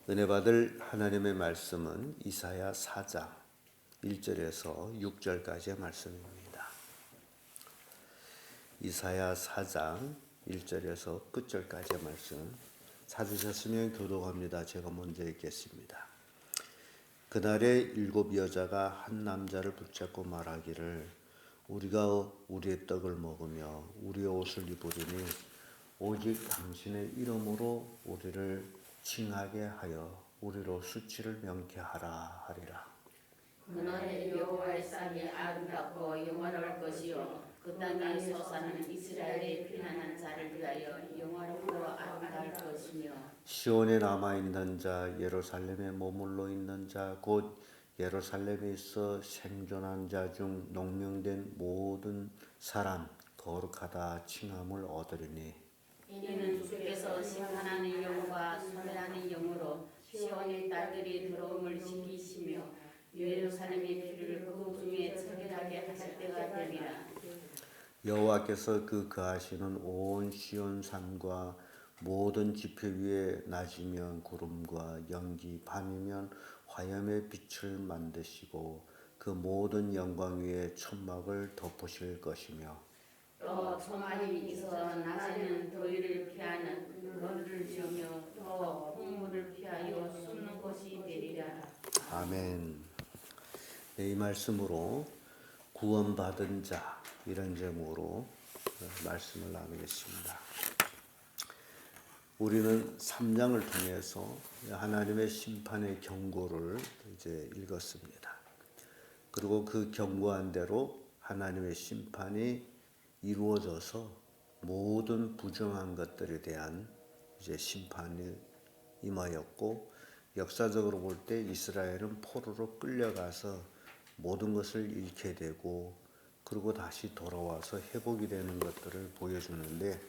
은혜 받을 하나님의 말씀은 이사야 4장 1절에서 6절까지의 말씀입니다. 이사야 4장 1절에서 끝절까지의 말씀 찾으셨으면 교독합니다. 제가 먼저 읽겠습니다. 그날에 7 여자가 한 남자를 붙잡고 말하기를 우리가 우리의 떡을 먹으며 우리의 옷을 입으리니 오직 당신의 이름으로 우리를 칭하게 하여 우리로 수치를 명케하라 하리라. 그날에 여호와의 쌍이 아름답고 영화로울 것이요 그 땅에 솟아나는 이스라엘의 피난한 자를 위하여 영화롭고 아름다울 것이며 시온에 남아있는 자 예루살렘에 머물러 있는 자 곧 예루살렘에 있어 생존한 자 중 농명된 모든 사람 거룩하다 칭함을 얻으리니 이는 주께서 심판하는 영과 소멸하는 영으로 시온의 딸들이 더러움을 지키시며 예루살렘의 피를 그 중에 처결하게 하실 때가 되리라. 여호와께서 그 거하시는 온 시온 산과 모든 지표 위에 낮이면 구름과 연기 밤이면 화염의 빛을 만드시고 그 모든 영광 위에 천막을 덮으실 것이며 또 초막이 있어 낮에는 더위를 피하는 머리를 지으며 또 풍물을 피하여 숨는 곳이 되리라. 아멘. 이 말씀으로 구원받은 자 이런 제목으로 말씀을 나누겠습니다. 우리는 3장을 통해서 하나님의 심판의 경고를 이제 읽었습니다. 그리고 그 경고한 대로 하나님의 심판이 이루어져서 모든 부정한 것들에 대한 이제 심판이 임하였고 역사적으로 볼 때 이스라엘은 포로로 끌려가서 모든 것을 잃게 되고 그리고 다시 돌아와서 회복이 되는 것들을 보여주는데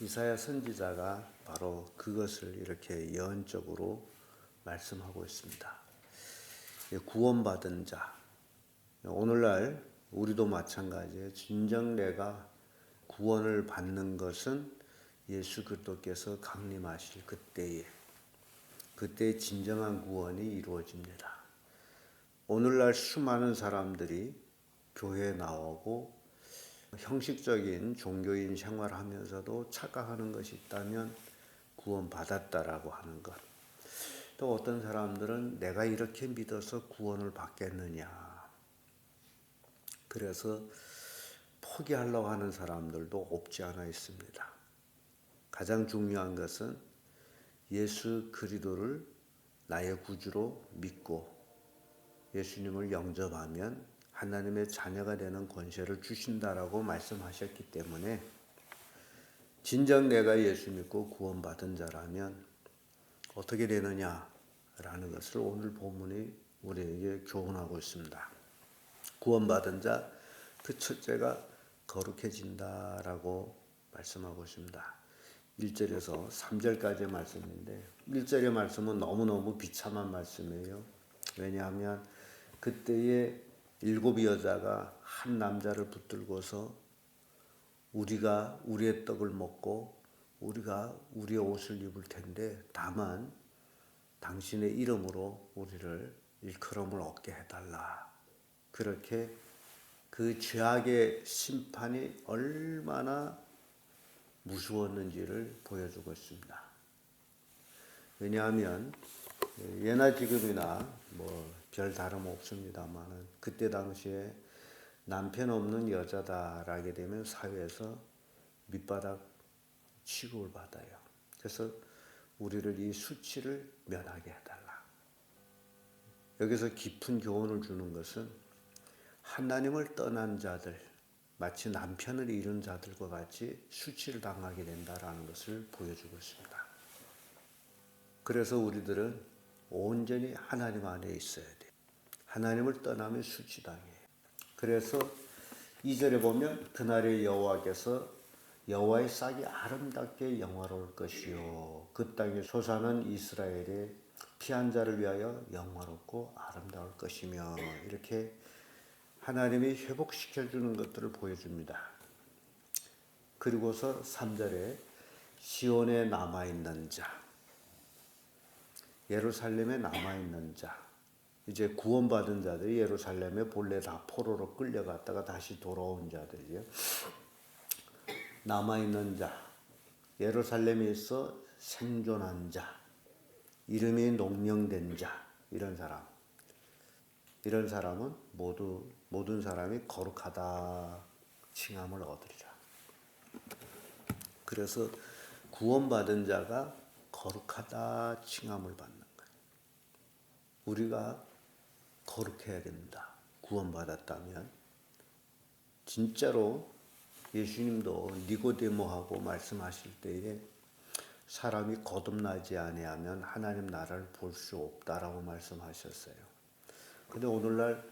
이사야 선지자가 바로 그것을 이렇게 예언적으로 말씀하고 있습니다. 구원받은 자, 오늘날 우리도 마찬가지예요. 진정 내가 구원을 받는 것은 예수 그리스도께서 강림하실 그때의 진정한 구원이 이루어집니다. 오늘날 수많은 사람들이 교회에 나오고 형식적인 종교인 생활하면서도 착각하는 것이 있다면 구원받았다라고 하는 것. 또 어떤 사람들은 내가 이렇게 믿어서 구원을 받겠느냐. 그래서 포기하려고 하는 사람들도 없지 않아 있습니다. 가장 중요한 것은 예수 그리스도를 나의 구주로 믿고 예수님을 영접하면 하나님의 자녀가 되는 권세를 주신다라고 말씀하셨기 때문에 진정 내가 예수 믿고 구원받은 자라면 어떻게 되느냐라는 것을 오늘 본문이 우리에게 교훈하고 있습니다. 구원받은 자, 그 첫째가 거룩해진다라고 말씀하고 있습니다. 1절에서 3절까지의 말씀인데 1절의 말씀은 너무너무 비참한 말씀이에요. 왜냐하면 그때의 7 여자가 한 남자를 붙들고서 우리가 우리의 떡을 먹고 우리가 우리의 옷을 입을 텐데 다만 당신의 이름으로 우리를 일컬음을 얻게 해달라. 그렇게 그 죄악의 심판이 얼마나 무서웠는지를 보여주고 있습니다. 왜냐하면 예나 지금이나 별 다름 없습니다만 그때 당시에 남편 없는 여자다라게 되면 사회에서 밑바닥 취급을 받아요. 그래서 우리를 이 수치를 면하게 해달라. 여기서 깊은 교훈을 주는 것은 하나님을 떠난 자들, 마치 남편을 잃은 자들과 같이 수치를 당하게 된다라는 것을 보여주고 있습니다. 그래서 우리들은 온전히 하나님 안에 있어야 돼요. 하나님을 떠나면 수치당해요. 그래서 2절에 보면 그날의 여호와께서 여호와의 싹이 아름답게 영화로울 것이요 그 땅에 솟아난 이스라엘의 피한 자를 위하여 영화롭고 아름다울 것이며 이렇게 하나님이 회복시켜주는 것들을 보여줍니다. 그리고서 3절에 시온에 남아있는 자 예루살렘에 남아있는 자, 이제 구원받은 자들이 예루살렘에 본래 다 포로로 끌려갔다가 다시 돌아온 자들이요. 남아있는 자, 예루살렘에 있어 생존한 자, 이름이 농명된 자, 이런 사람은 모든 사람이 거룩하다 칭함을 얻으리라. 그래서 구원받은 자가 거룩하다 칭함을 받는 거예요. 우리가 거룩해야 됩니다. 구원받았다면. 진짜로 예수님도 니고데모하고 말씀하실 때에 사람이 거듭나지 아니하면 하나님 나라를 볼 수 없다라고 말씀하셨어요. 근데 오늘날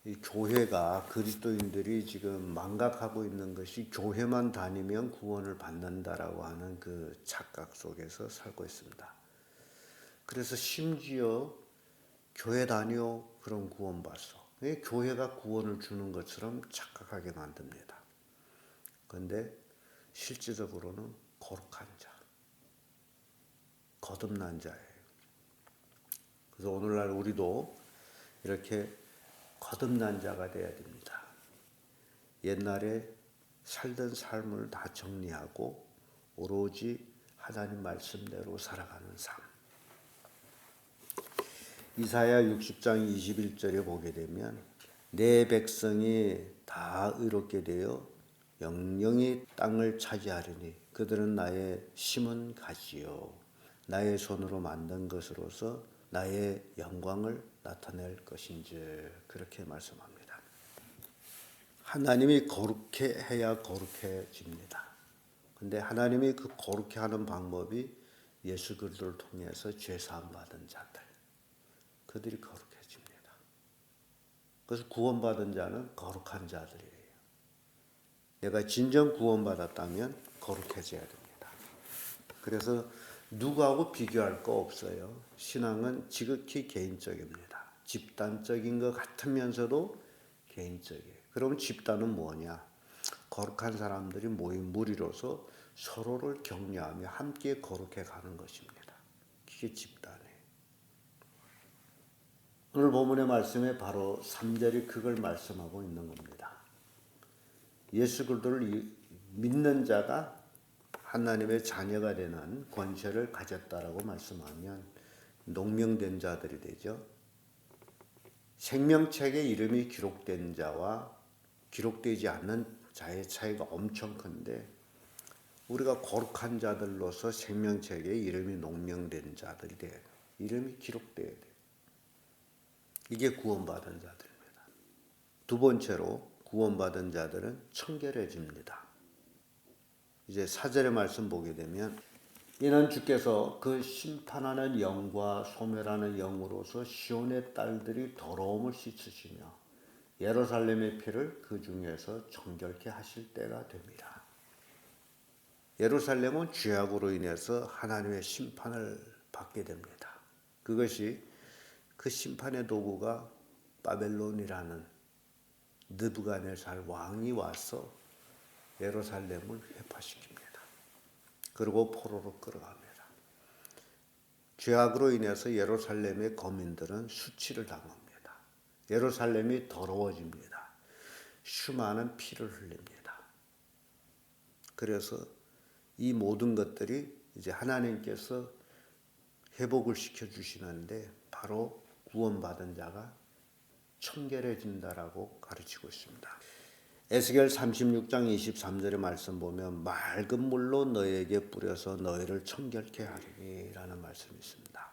이 교회가 그리스도인들이 지금 망각하고 있는 것이 교회만 다니면 구원을 받는다라고 하는 그 착각 속에서 살고 있습니다. 그래서 심지어 교회 다녀 그럼 구원받어. 교회가 구원을 주는 것처럼 착각하게 만듭니다. 그런데 실질적으로는 거룩한 자, 거듭난 자예요. 그래서 오늘날 우리도 이렇게 거듭난 자가 되어야 됩니다. 옛날에 살던 삶을 다 정리하고 오로지 하나님 말씀대로 살아가는 삶. 이사야 60장 21절에 보게 되면 내 백성이 다 의롭게 되어 영영이 땅을 차지하리니 그들은 나의 심은 가지요 나의 손으로 만든 것으로서 나의 영광을 나타낼 것인즉 그렇게 말씀합니다. 하나님이 거룩해 해야 거룩해집니다. 근데 하나님이 그 거룩해 하는 방법이 예수 그리스도를 통해서 죄 사함 받은 자들, 그들이 거룩해집니다. 그래서 구원받은 자는 거룩한 자들이에요. 내가 진정 구원받았다면 거룩해져야 됩니다. 그래서 누구하고 비교할 거 없어요. 신앙은 지극히 개인적입니다. 집단적인 것 같으면서도 개인적이에요. 그럼 집단은 뭐냐? 거룩한 사람들이 모인 무리로서 서로를 격려하며 함께 거룩해 가는 것입니다. 그게 집단이에요. 오늘 본문의 말씀에 바로 3절이 그걸 말씀하고 있는 겁니다. 예수 그리스도를 믿는 자가 하나님의 자녀가 되는 권세를 가졌다라고 말씀하면 농명된 자들이 되죠. 생명책에 이름이 기록된 자와 기록되지 않는 자의 차이가 엄청 큰데 우리가 거룩한 자들로서 생명책에 이름이 농명된 자들이 돼요. 이름이 기록돼야 돼요. 이게 구원받은 자들입니다. 두 번째로 구원받은 자들은 청결해집니다. 이제 4절의 말씀 보게 되면 이는 주께서 그 심판하는 영과 소멸하는 영으로서 시온의 딸들이 더러움을 씻으시며 예루살렘의 피를 그 중에서 정결케 하실 때가 됩니다. 예루살렘은 죄악으로 인해서 하나님의 심판을 받게 됩니다. 그것이 그 심판의 도구가 바벨론이라는 느부갓네살 왕이 와서 예루살렘을 회파시킵니다. 그리고 포로로 끌어갑니다. 죄악으로 인해서 예루살렘의 거민들은 수치를 당합니다. 예루살렘이 더러워집니다. 수많은 피를 흘립니다. 그래서 이 모든 것들이 이제 하나님께서 회복을 시켜주시는데 바로 구원받은 자가 청결해진다라고 가르치고 있습니다. 에스겔 36장 23절의 말씀 보면 맑은 물로 너희에게 뿌려서 너희를 청결케 하리니 라는 말씀이 있습니다.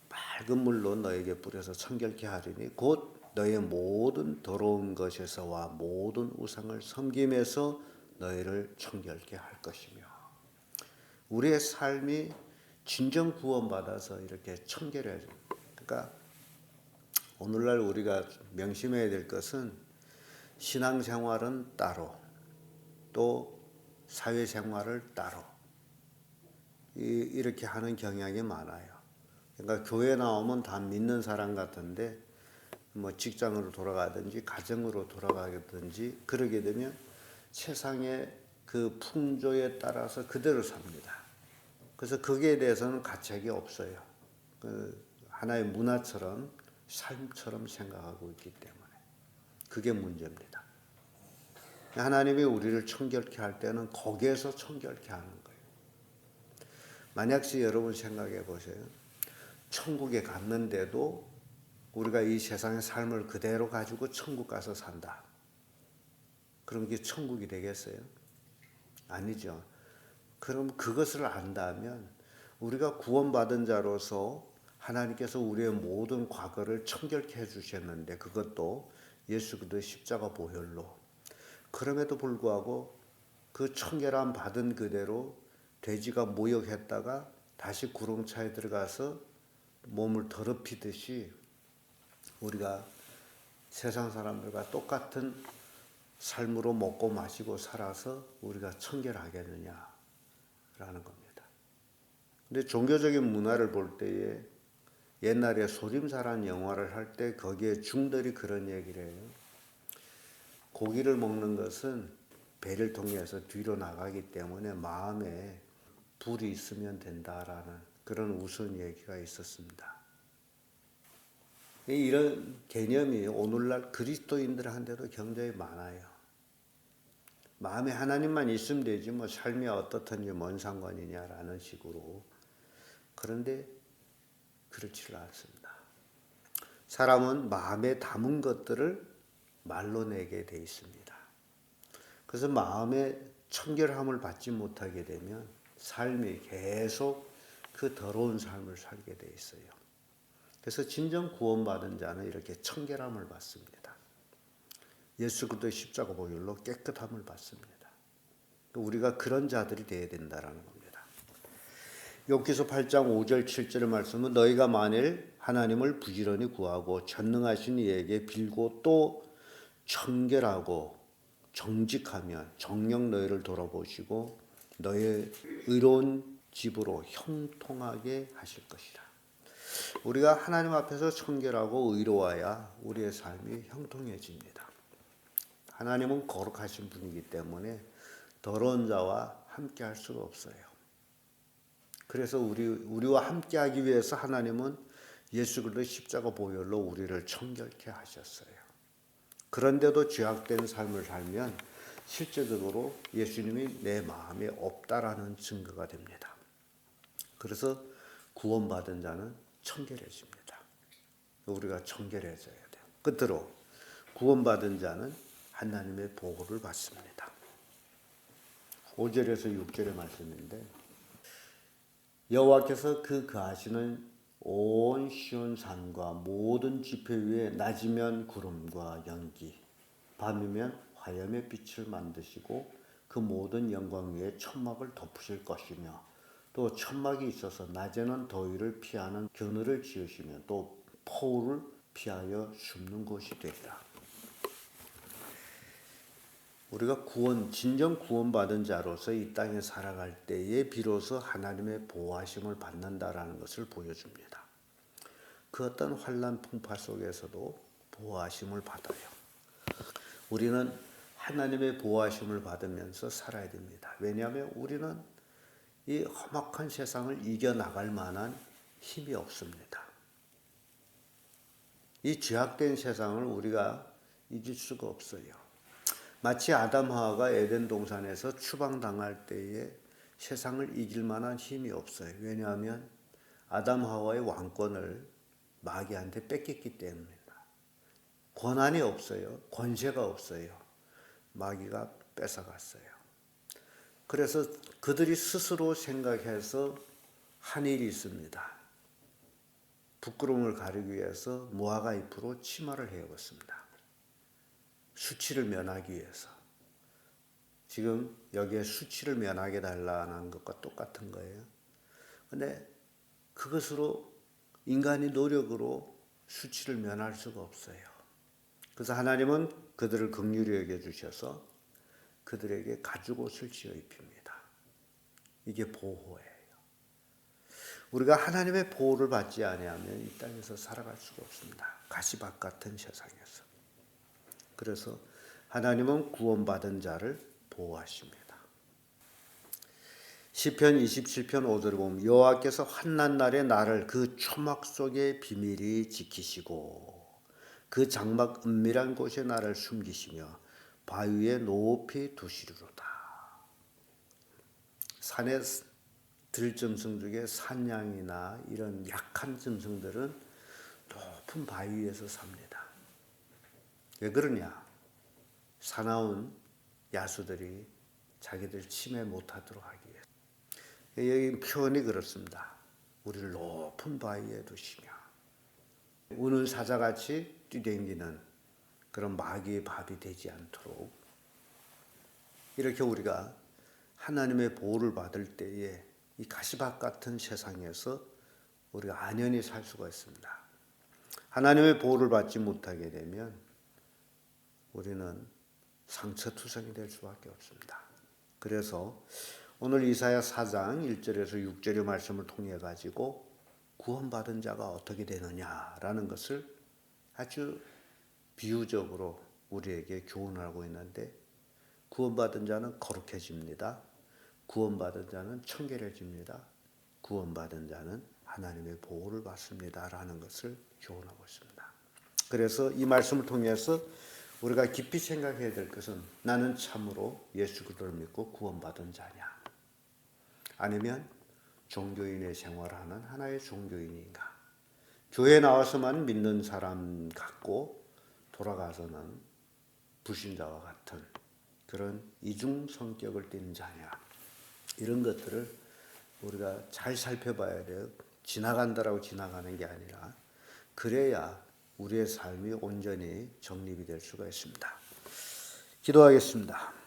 맑은 물로 너희에게 뿌려서 청결케 하리니 곧 너희의 모든 더러운 것에서와 모든 우상을 섬김에서 너희를 청결케 할 것이며 우리의 삶이 진정 구원받아서 이렇게 청결해집니다. 그러니까 오늘날 우리가 명심해야 될 것은 신앙생활은 따로 또 사회생활을 따로 이렇게 하는 경향이 많아요. 그러니까 교회 나오면 다 믿는 사람 같은데 뭐 직장으로 돌아가든지 가정으로 돌아가든지 그러게 되면 세상의 그 풍조에 따라서 그대로 삽니다. 그래서 거기에 대해서는 가책이 없어요. 하나의 문화처럼 삶처럼 생각하고 있기 때문에 그게 문제입니다. 하나님이 우리를 청결케 할 때는 거기에서 청결케 하는 거예요. 만약시 여러분 생각해 보세요. 천국에 갔는데도 우리가 이 세상의 삶을 그대로 가지고 천국 가서 산다. 그럼 이게 천국이 되겠어요? 아니죠. 그럼 그것을 안다면 우리가 구원받은 자로서 하나님께서 우리의 모든 과거를 청결케 해주셨는데 그것도 예수 그리스도의 십자가 보혈로 그럼에도 불구하고 그 청결함 받은 그대로 돼지가 모욕했다가 다시 구렁차에 들어가서 몸을 더럽히듯이 우리가 세상 사람들과 똑같은 삶으로 먹고 마시고 살아서 우리가 청결하겠느냐라는 겁니다. 근데 종교적인 문화를 볼 때에 옛날에 소림사라는 영화를 할 때 거기에 중들이 그런 얘기를 해요. 고기를 먹는 것은 배를 통해서 뒤로 나가기 때문에 마음에 불이 있으면 된다라는 그런 우스운 얘기가 있었습니다. 이런 개념이 오늘날 그리스도인들한테도 굉장히 많아요. 마음에 하나님만 있으면 되지 뭐 삶이 어떻든지 뭔 상관이냐라는 식으로. 그런데 그렇지를 않습니다. 사람은 마음에 담은 것들을 말로 내게 돼 있습니다. 그래서 마음에 청결함을 받지 못하게 되면 삶이 계속 그 더러운 삶을 살게 돼 있어요. 그래서 진정 구원받은 자는 이렇게 청결함을 받습니다. 예수 그리스도의 십자가 보혈로 깨끗함을 받습니다. 우리가 그런 자들이 되어야 된다는 겁니다. 욥기서 8장 5절 7절의 말씀은 너희가 만일 하나님을 부지런히 구하고 전능하신 이에게 빌고 또 청결하고 정직하면 정녕 너희를 돌아보시고 너희의 의로운 집으로 형통하게 하실 것이라. 우리가 하나님 앞에서 청결하고 의로워야 우리의 삶이 형통해집니다. 하나님은 거룩하신 분이기 때문에 더러운 자와 함께 할 수가 없어요. 그래서 우리와 함께 하기 위해서 하나님은 예수 그리스도의 십자가 보혈로 우리를 청결케 하셨어요. 그런데도 죄악된 삶을 살면 실제적으로 예수님이 내 마음에 없다라는 증거가 됩니다. 그래서 구원받은 자는 청결해집니다. 우리가 청결해져야 돼요. 끝으로 구원받은 자는 하나님의 보호를 받습니다. 5절에서 6절의 말씀인데 여호와께서 그 거하시는 온 시온 산과 모든 지표 위에 낮이면 구름과 연기, 밤이면 화염의 빛을 만드시고 그 모든 영광 위에 천막을 덮으실 것이며 또 천막이 있어서 낮에는 더위를 피하는 그늘을 지으시며 또 폭우를 피하여 숨는 곳이 되리라. 우리가 진정 구원받은 자로서 이 땅에 살아갈 때에 비로소 하나님의 보호하심을 받는다라는 것을 보여줍니다. 그 어떤 환난 풍파 속에서도 보호하심을 받아요. 우리는 하나님의 보호하심을 받으면서 살아야 됩니다. 왜냐하면 우리는 이 험악한 세상을 이겨나갈 만한 힘이 없습니다. 이 죄악된 세상을 우리가 이길 수가 없어요. 마치 아담 하와가 에덴 동산에서 추방당할 때에 세상을 이길 만한 힘이 없어요. 왜냐하면 아담 하와의 왕권을 마귀한테 뺏겼기 때문입니다. 권한이 없어요. 권세가 없어요. 마귀가 뺏어갔어요. 그래서 그들이 스스로 생각해서 한 일이 있습니다. 부끄러움을 가리기 위해서 무화과 잎으로 치마를 해입었습니다. 수치를 면하기 위해서. 지금 여기에 수치를 면하게 달라는 것과 똑같은 거예요. 근데 그것으로 인간이 노력으로 수치를 면할 수가 없어요. 그래서 하나님은 그들을 긍휼히 여겨주셔서 그들에게 가죽옷을 지어 입힙니다. 이게 보호예요. 우리가 하나님의 보호를 받지 아니하면 이 땅에서 살아갈 수가 없습니다. 가시밭 같은 세상에서. 그래서 하나님은 구원받은 자를 보호하십니다. 시편 27편 5절에 보면 여호와께서 환난 날에 나를 그 초막 속에 비밀히 지키시고 그 장막 은밀한 곳에 나를 숨기시며 바위에 높이 두시리로다. 산의 들짐승 중에 산양이나 이런 약한 짐승들은 높은 바위 위에서 삽니다. 왜 그러냐? 사나운 야수들이 자기들 침해 못하도록 하기 위해서. 여기 표현이 그렇습니다. 우리를 높은 바위에 두시며 우는 사자같이 뛰댕기는 그런 마귀의 밥이 되지 않도록 이렇게 우리가 하나님의 보호를 받을 때에 이 가시밭 같은 세상에서 우리가 안연히 살 수가 있습니다. 하나님의 보호를 받지 못하게 되면 우리는 상처투성이 될 수밖에 없습니다. 그래서 오늘 이사야 4장 1절에서 6절의 말씀을 통해 가지고 구원받은 자가 어떻게 되느냐라는 것을 아주 비유적으로 우리에게 교훈하고 있는데, 구원받은 자는 거룩해집니다. 구원받은 자는 청결해집니다. 구원받은 자는 하나님의 보호를 받습니다. 라는 것을 교훈하고 있습니다. 그래서 이 말씀을 통해서 우리가 깊이 생각해야 될 것은, 나는 참으로 예수 그리스도를 믿고 구원받은 자냐? 아니면 종교인의 생활하는 하나의 종교인인가? 교회 나와서만 믿는 사람 같고 돌아가서는 불신자와 같은 그런 이중 성격을 띠는 자냐? 이런 것들을 우리가 잘 살펴봐야 돼요. 지나간다라고 지나가는 게 아니라, 그래야 우리의 삶이 온전히 정립이 될 수가 있습니다. 기도하겠습니다.